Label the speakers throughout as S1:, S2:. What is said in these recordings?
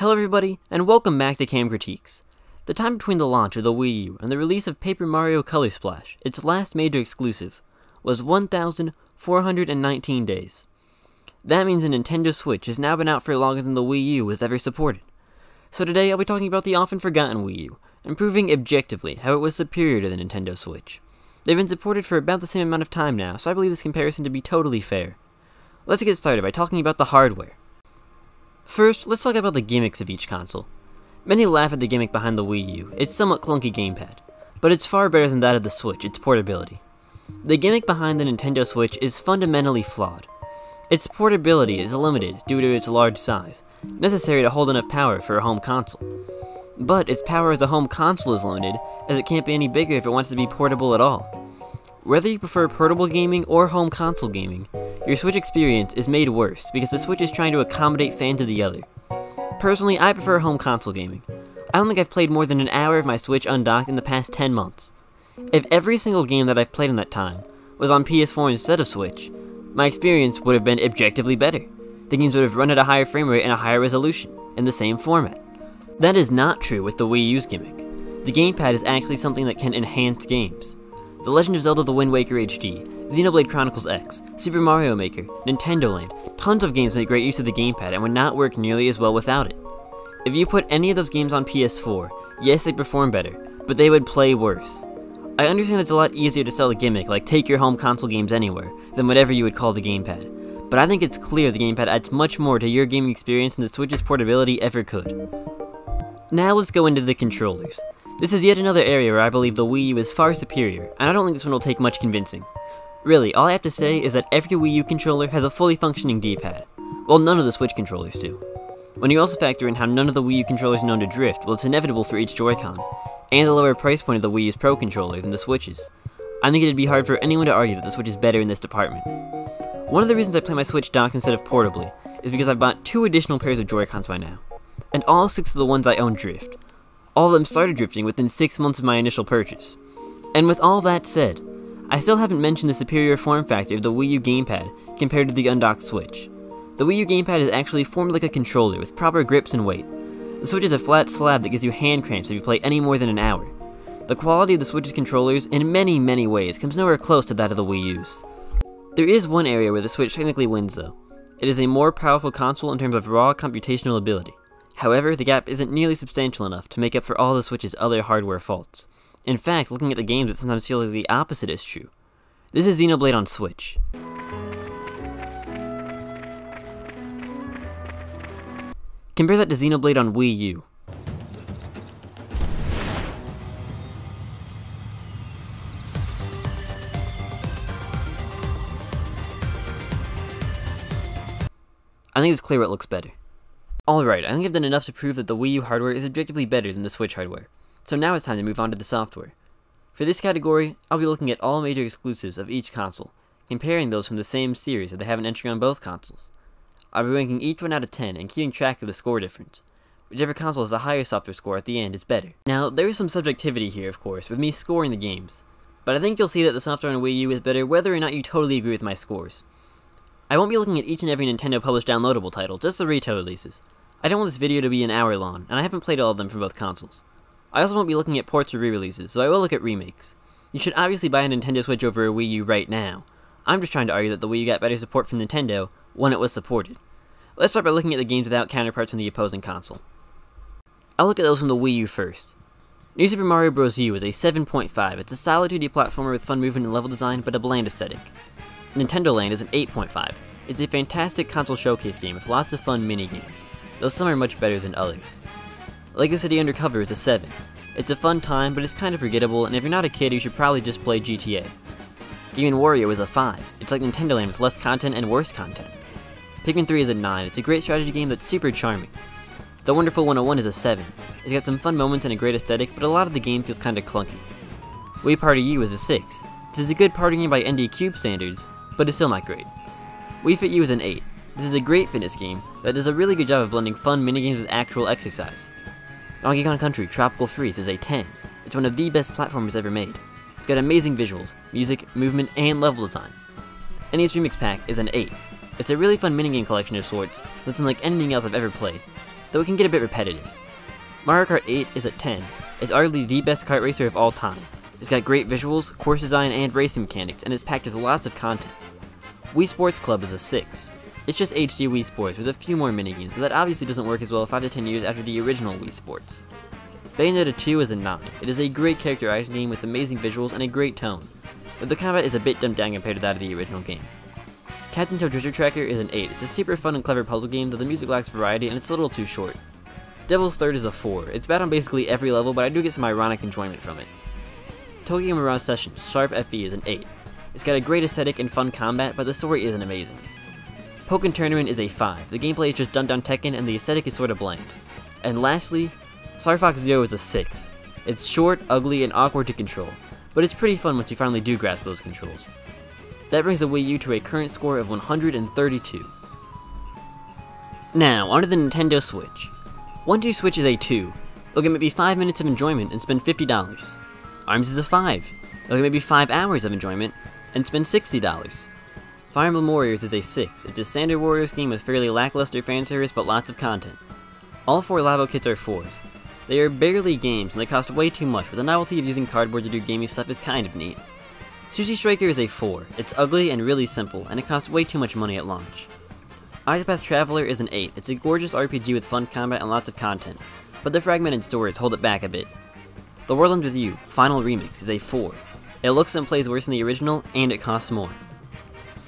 S1: Hello everybody, and welcome back to Cam Critiques. The time between the launch of the Wii U and the release of Paper Mario Color Splash, its last major exclusive, was 1,419 days. That means the Nintendo Switch has now been out for longer than the Wii U was ever supported. So today I'll be talking about the often forgotten Wii U, and proving objectively how it was superior to the Nintendo Switch. They've been supported for about the same amount of time now, so I believe this comparison to be totally fair. Let's get started by talking about the hardware. First, let's talk about the gimmicks of each console. Many laugh at the gimmick behind the Wii U, its somewhat clunky gamepad, but it's far better than that of the Switch, its portability. The gimmick behind the Nintendo Switch is fundamentally flawed. Its portability is limited due to its large size, necessary to hold enough power for a home console. But its power as a home console is limited, as it can't be any bigger if it wants to be portable at all. Whether you prefer portable gaming or home console gaming, your Switch experience is made worse because the Switch is trying to accommodate fans of the other. Personally, I prefer home console gaming. I don't think I've played more than an hour of my Switch undocked in the past 10 months. If every single game that I've played in that time was on PS4 instead of Switch, my experience would have been objectively better. The games would have run at a higher frame rate and a higher resolution, in the same format. That is not true with the Wii U's gimmick. The gamepad is actually something that can enhance games. The Legend of Zelda: The Wind Waker HD, Xenoblade Chronicles X, Super Mario Maker, Nintendo Land, tons of games make great use of the gamepad and would not work nearly as well without it. If you put any of those games on PS4, yes, they perform better, but they would play worse. I understand it's a lot easier to sell a gimmick like take your home console games anywhere than whatever you would call the gamepad, but I think it's clear the gamepad adds much more to your gaming experience than the Switch's portability ever could. Now let's go into the controllers. This is yet another area where I believe the Wii U is far superior, and I don't think this one will take much convincing. Really, all I have to say is that every Wii U controller has a fully functioning D-pad, while none of the Switch controllers do. When you also factor in how none of the Wii U controllers are known to drift, well, it's inevitable for each Joy-Con, and the lower price point of the Wii U's Pro controller than the Switch's, I think it'd be hard for anyone to argue that the Switch is better in this department. One of the reasons I play my Switch docked instead of portably is because I've bought 2 additional pairs of Joy-Cons by now, and all 6 of the ones I own drift. All of them started drifting within 6 months of my initial purchase. And with all that said, I still haven't mentioned the superior form factor of the Wii U gamepad compared to the undocked Switch. The Wii U gamepad is actually formed like a controller with proper grips and weight. The Switch is a flat slab that gives you hand cramps if you play any more than an hour. The quality of the Switch's controllers in many ways comes nowhere close to that of the Wii U's. There is one area where the Switch technically wins though. It is a more powerful console in terms of raw computational ability. However, the gap isn't nearly substantial enough to make up for all the Switch's other hardware faults. In fact, looking at the games, it sometimes feels like the opposite is true. This is Xenoblade on Switch. Compare that to Xenoblade on Wii U. I think it's clear what looks better. Alright, I think I've done enough to prove that the Wii U hardware is objectively better than the Switch hardware, so now it's time to move on to the software. For this category, I'll be looking at all major exclusives of each console, comparing those from the same series that they have an entry on both consoles. I'll be ranking each one out of 10 and keeping track of the score difference. Whichever console has the higher software score at the end is better. Now, there is some subjectivity here, of course, with me scoring the games, but I think you'll see that the software on Wii U is better whether or not you totally agree with my scores. I won't be looking at each and every Nintendo published downloadable title, just the retail releases. I don't want this video to be an hour long, and I haven't played all of them for both consoles. I also won't be looking at ports or re-releases, so I will look at remakes. You should obviously buy a Nintendo Switch over a Wii U right now. I'm just trying to argue that the Wii U got better support from Nintendo when it was supported. Let's start by looking at the games without counterparts on the opposing console. I'll look at those from the Wii U first. New Super Mario Bros. U is a 7.5. It's a solid 2D platformer with fun movement and level design, but a bland aesthetic. Nintendo Land is an 8.5. It's a fantastic console showcase game with lots of fun mini-games, though some are much better than others. Lego City Undercover is a 7. It's a fun time, but it's kind of forgettable, and if you're not a kid, you should probably just play GTA. Game & Wario is a 5. It's like Nintendo Land with less content and worse content. Pikmin 3 is a 9. It's a great strategy game that's super charming. The Wonderful 101 is a 7. It's got some fun moments and a great aesthetic, but a lot of the game feels kinda clunky. Wii Party U is a 6. This is a good party game by ND Cube standards, but it's still not great. Wii Fit U is an 8. This is a great fitness game that does a really good job of blending fun minigames with actual exercise. Donkey Kong Country Tropical Freeze is a 10. It's one of the best platformers ever made. It's got amazing visuals, music, movement, and level design. NES Remix Pack is an 8. It's a really fun minigame collection of sorts that's unlike anything else I've ever played. though it can get a bit repetitive. Mario Kart 8 is at 10. It's arguably the best kart racer of all time. It's got great visuals, course design, and racing mechanics, and it's packed with lots of content. Wii Sports Club is a 6. It's just HD Wii Sports with a few more minigames, but that obviously doesn't work as well 5 to 10 years after the original Wii Sports. Bayonetta 2 is a 9. It is a great characterized game with amazing visuals and a great tone, but the combat is a bit dumbed down compared to that of the original game. Captain Toad Treasure Tracker is an 8. It's a super fun and clever puzzle game, though the music lacks variety and it's a little too short. Devil's Third is a 4. It's bad on basically every level, but I do get some ironic enjoyment from it. Tokyo Mirage Sessions Sharp FE is an 8. It's got a great aesthetic and fun combat, but the story isn't amazing. Pokken Tournament is a 5. The gameplay is just dumbed down Tekken and the aesthetic is sort of bland. And lastly, Star Fox Zero is a 6. It's short, ugly, and awkward to control, but it's pretty fun once you finally do grasp those controls. That brings the Wii U to a current score of 132. Now, onto the Nintendo Switch. 1-2 Switch is a 2. It'll get maybe 5 minutes of enjoyment and spend $50. ARMS is a 5. It'll get maybe 5 hours of enjoyment and spend $60. Fire Emblem Warriors is a 6. It's a standard Warriors game with fairly lackluster fanservice but lots of content. All 4 Labo kits are 4s. They are barely games and they cost way too much, but the novelty of using cardboard to do gaming stuff is kind of neat. Sushi Striker is a 4. It's ugly and really simple, and it costs way too much money at launch. Octopath Traveler is an 8. It's a gorgeous RPG with fun combat and lots of content, but the fragmented stories hold it back a bit. The World Ends With You Final Remix is a 4. It looks and plays worse than the original, and it costs more.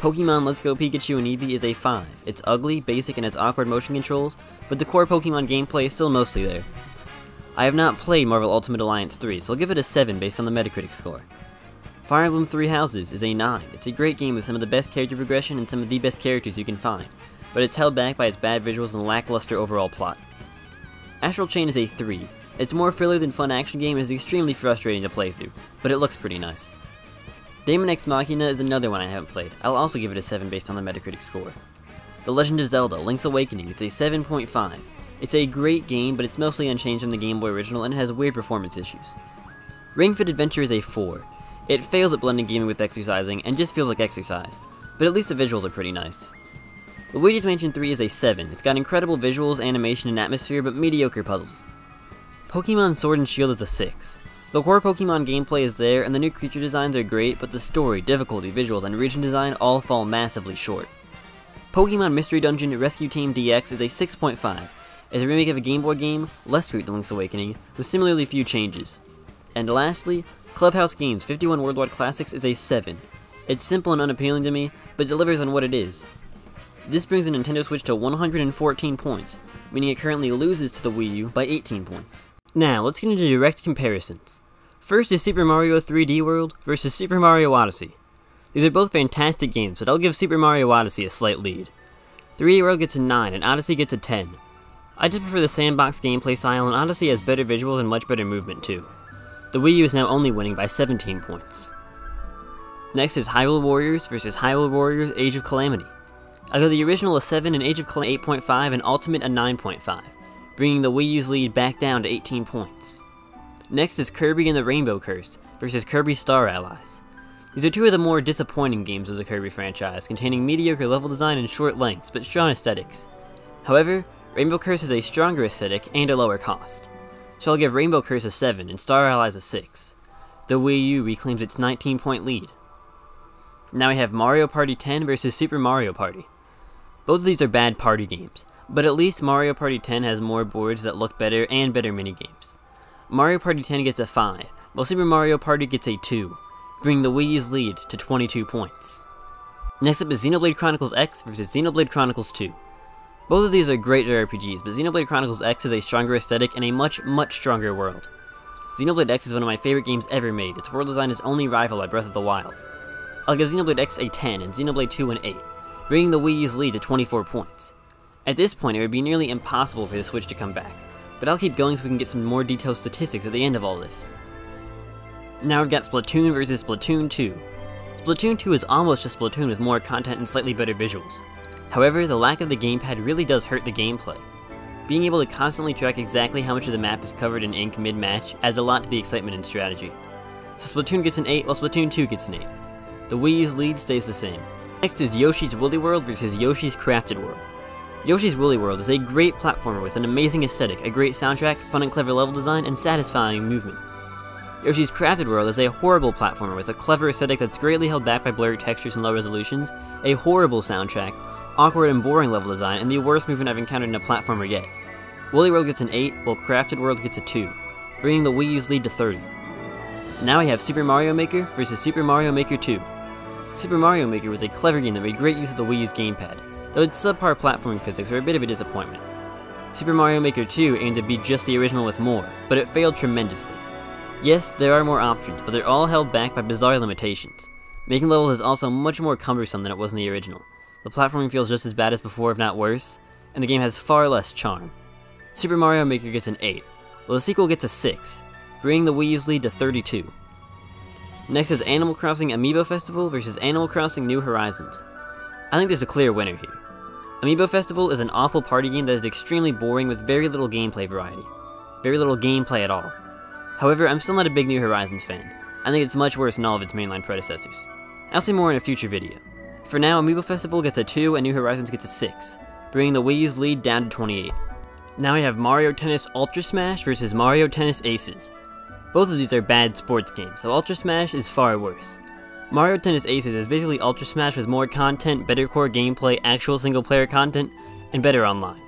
S1: Pokemon Let's Go Pikachu and Eevee is a 5. It's ugly, basic, and has awkward motion controls, but the core Pokemon gameplay is still mostly there. I have not played Marvel Ultimate Alliance 3, so I'll give it a 7 based on the Metacritic score. Fire Emblem Three Houses is a 9. It's a great game with some of the best character progression and some of the best characters you can find, but it's held back by its bad visuals and lackluster overall plot. Astral Chain is a 3. It's more filler than fun action game and is extremely frustrating to play through, but it looks pretty nice. Daemon X Machina is another one I haven't played. I'll also give it a 7 based on the Metacritic score. The Legend of Zelda Link's Awakening is a 7.5. It's a great game, but it's mostly unchanged from the Game Boy original and it has weird performance issues. Ring Fit Adventure is a 4. It fails at blending gaming with exercising and just feels like exercise, but at least the visuals are pretty nice. Luigi's Mansion 3 is a 7. It's got incredible visuals, animation, and atmosphere, but mediocre puzzles. Pokemon Sword and Shield is a 6. The core Pokemon gameplay is there, and the new creature designs are great, but the story, difficulty, visuals, and region design all fall massively short. Pokemon Mystery Dungeon Rescue Team DX is a 6.5. It's a remake of a Game Boy game, less great than Link's Awakening, with similarly few changes. And lastly, Clubhouse Games 51 Worldwide Classics is a 7. It's simple and unappealing to me, but delivers on what it is. This brings the Nintendo Switch to 114 points, meaning it currently loses to the Wii U by 18 points. Now, let's get into direct comparisons. First is Super Mario 3D World versus Super Mario Odyssey. These are both fantastic games, but I'll give Super Mario Odyssey a slight lead. 3D World gets a 9 and Odyssey gets a 10. I just prefer the sandbox gameplay style, and Odyssey has better visuals and much better movement too. The Wii U is now only winning by 17 points. Next is Hyrule Warriors versus Hyrule Warriors Age of Calamity. I'll give the original a 7 and Age of Calamity 8.5 and Ultimate a 9.5, bringing the Wii U's lead back down to 18 points. Next is Kirby and the Rainbow Curse versus Kirby Star Allies. These are two of the more disappointing games of the Kirby franchise, containing mediocre level design and short lengths, but strong aesthetics. However, Rainbow Curse has a stronger aesthetic and a lower cost. So I'll give Rainbow Curse a 7 and Star Allies a 6. The Wii U reclaims its 19-point lead. Now we have Mario Party 10 versus Super Mario Party. Both of these are bad party games, but at least Mario Party 10 has more boards that look better and better minigames. Mario Party 10 gets a 5, while Super Mario Party gets a 2, bringing the Wii U's lead to 22 points. Next up is Xenoblade Chronicles X versus Xenoblade Chronicles 2. Both of these are great RPGs, but Xenoblade Chronicles X has a stronger aesthetic and a much stronger world. Xenoblade X is one of my favorite games ever made. Its world design is only rivaled by Breath of the Wild. I'll give Xenoblade X a 10 and Xenoblade 2 an 8, bringing the Wii U's lead to 24 points. At this point, it would be nearly impossible for the Switch to come back, but I'll keep going so we can get some more detailed statistics at the end of all this. Now we've got Splatoon versus Splatoon 2. Splatoon 2 is almost just Splatoon with more content and slightly better visuals. However, the lack of the gamepad really does hurt the gameplay. Being able to constantly track exactly how much of the map is covered in ink mid-match adds a lot to the excitement and strategy. So Splatoon gets an 8 while Splatoon 2 gets an 8. The Wii U's lead stays the same. Next is Yoshi's Woolly World versus Yoshi's Crafted World. Yoshi's Woolly World is a great platformer with an amazing aesthetic, a great soundtrack, fun and clever level design, and satisfying movement. Yoshi's Crafted World is a horrible platformer with a clever aesthetic that's greatly held back by blurry textures and low resolutions, a horrible soundtrack, awkward and boring level design, and the worst movement I've encountered in a platformer yet. Woolly World gets an 8, while Crafted World gets a 2, bringing the Wii U's lead to 30. Now we have Super Mario Maker versus Super Mario Maker 2. Super Mario Maker was a clever game that made great use of the Wii U's gamepad, though its subpar platforming physics were a bit of a disappointment. Super Mario Maker 2 aimed to be just the original with more, but it failed tremendously. Yes, there are more options, but they're all held back by bizarre limitations. Making levels is also much more cumbersome than it was in the original. The platforming feels just as bad as before, if not worse, and the game has far less charm. Super Mario Maker gets an 8, while the sequel gets a 6, bringing the Wii U's lead to 32. Next is Animal Crossing Amiibo Festival versus Animal Crossing New Horizons. I think there's a clear winner here. Amiibo Festival is an awful party game that is extremely boring with very little gameplay variety. Very little gameplay at all. However, I'm still not a big New Horizons fan. I think it's much worse than all of its mainline predecessors. I'll say more in a future video. For now, Amiibo Festival gets a 2 and New Horizons gets a 6, bringing the Wii U's lead down to 28. Now we have Mario Tennis Ultra Smash versus Mario Tennis Aces. Both of these are bad sports games, so Ultra Smash is far worse. Mario Tennis Aces is basically Ultra Smash with more content, better core gameplay, actual single player content, and better online.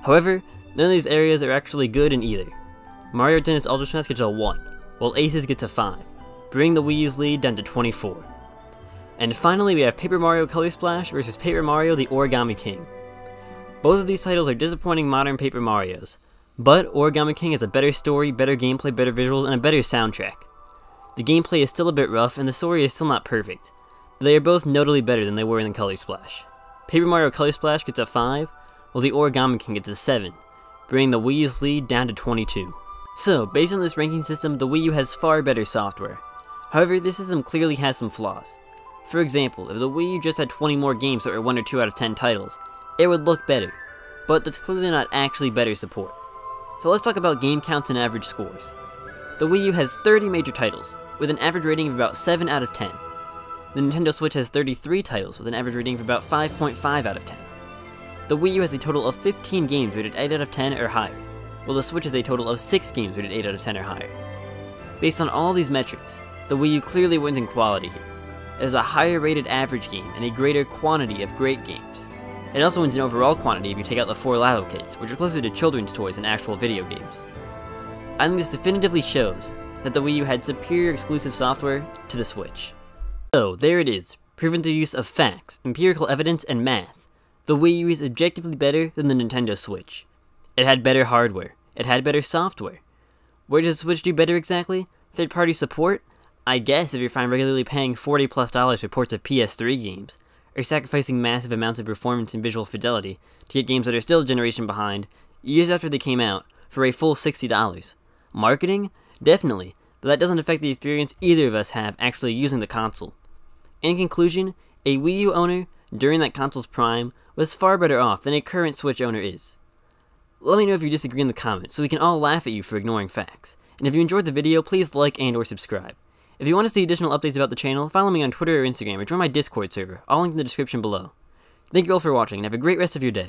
S1: However, none of these areas are actually good in either. Mario Tennis Ultra Smash gets a 1, while Aces gets a 5, bringing the Wii U's lead down to 24. And finally we have Paper Mario Color Splash versus Paper Mario the Origami King. Both of these titles are disappointing modern Paper Marios, but Origami King has a better story, better gameplay, better visuals, and a better soundtrack. The gameplay is still a bit rough, and the story is still not perfect, but they are both notably better than they were in Color Splash. Paper Mario Color Splash gets a 5, while the Origami King gets a 7, bringing the Wii U's lead down to 22. So, based on this ranking system, the Wii U has far better software. However, this system clearly has some flaws. For example, if the Wii U just had 20 more games that were 1 or 2 out of 10 titles, it would look better, but that's clearly not actually better support. So let's talk about game counts and average scores. The Wii U has 30 major titles, with an average rating of about 7 out of 10. The Nintendo Switch has 33 titles, with an average rating of about 5.5 out of 10. The Wii U has a total of 15 games rated 8 out of 10 or higher, while the Switch has a total of 6 games rated 8 out of 10 or higher. Based on all these metrics, the Wii U clearly wins in quality here. It has a higher rated average game and a greater quantity of great games. It also wins in overall quantity if you take out the 4 Labo kits, which are closer to children's toys than actual video games. I think this definitively shows that the Wii U had superior exclusive software to the Switch. So, there it is, proven through use of facts, empirical evidence, and math. The Wii U is objectively better than the Nintendo Switch. It had better hardware. It had better software. Where does the Switch do better exactly? Third-party support? I guess if you're fine regularly paying $40+ for ports of PS3 games, or sacrificing massive amounts of performance and visual fidelity to get games that are still a generation behind, years after they came out, for a full $60. Marketing? Definitely, but that doesn't affect the experience either of us have actually using the console. In conclusion, a Wii U owner, during that console's prime, was far better off than a current Switch owner is. Let me know if you disagree in the comments so we can all laugh at you for ignoring facts. And if you enjoyed the video, please like and or subscribe. If you want to see additional updates about the channel, follow me on Twitter or Instagram or join my Discord server, all linked in the description below. Thank you all for watching and have a great rest of your day.